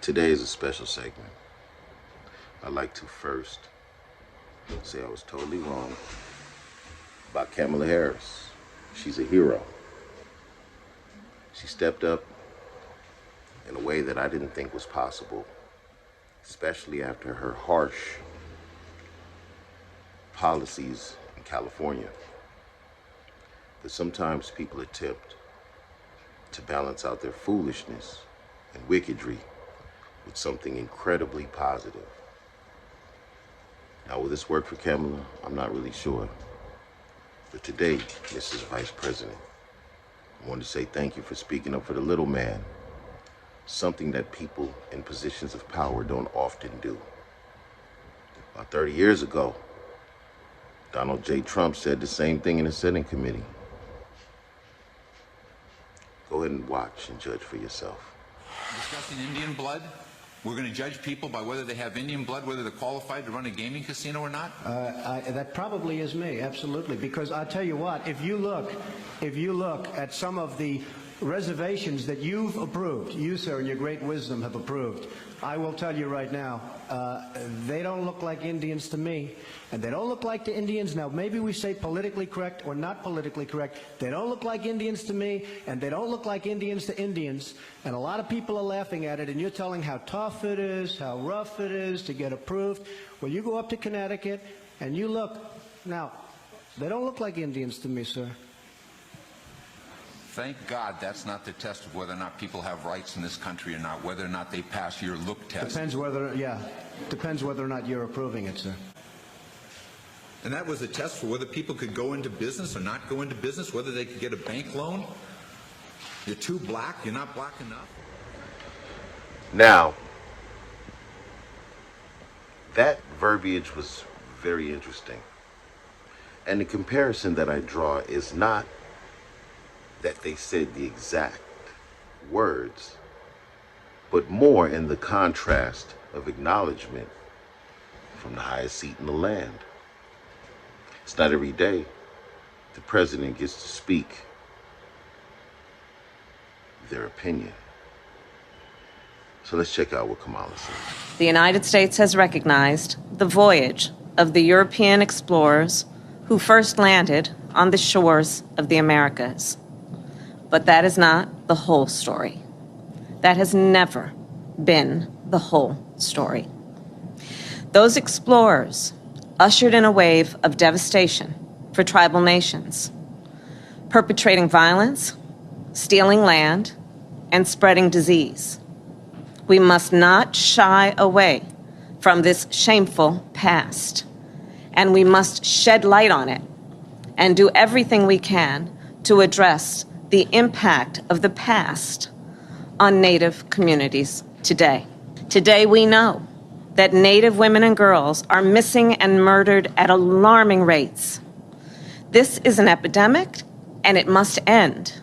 Today is a special segment. I'd like to first say I was totally wrong about Kamala Harris. She's a hero. She stepped up in a way that I didn't think was possible, especially after her harsh policies in California. But sometimes people attempt to balance out their foolishness and wickedry with something incredibly positive. Now, will this work for Kamala? I'm not really sure. But today, Mrs. Vice President, I want to say thank you for speaking up for the little man, something that people in positions of power don't often do. About 30 years ago, Donald J. Trump said the same thing in the Senate committee. Go ahead and watch and judge for yourself. Discussing Indian blood, we're going to judge people by whether they have Indian blood, whether they're qualified to run a gaming casino or not? That probably is me, absolutely. Because I'll tell you what, if you look at some of the reservations that you've approved, you, sir, in your great wisdom have approved, I will tell you right now, they don't look like Indians to me, and they don't look like to Indians. Now, maybe we say politically correct or not politically correct. They don't look like Indians to me, and they don't look like Indians to Indians, and a lot of people are laughing at it, and you're telling how tough it is, how rough it is to get approved. Well, you go up to Connecticut, and you look. Now, they don't look like Indians to me, sir. Thank God that's not the test of whether or not people have rights in this country or not, whether or not they pass your look test. Depends whether or not you're approving it, sir. And that was a test for whether people could go into business or not go into business, whether they could get a bank loan. You're too black, you're not black enough. Now, that verbiage was very interesting. And the comparison that I draw is not that they said the exact words, but more in the contrast of acknowledgement from the highest seat in the land. It's not every day the president gets to speak their opinion. So let's check out what Kamala said. The United States has recognized the voyage of the European explorers who first landed on the shores of the Americas. But that is not the whole story. That has never been the whole story. Those explorers ushered in a wave of devastation for tribal nations, perpetrating violence, stealing land, and spreading disease. We must not shy away from this shameful past, and we must shed light on it and do everything we can to address the impact of the past on Native communities today. Today, we know that Native women and girls are missing and murdered at alarming rates. This is an epidemic, and it must end.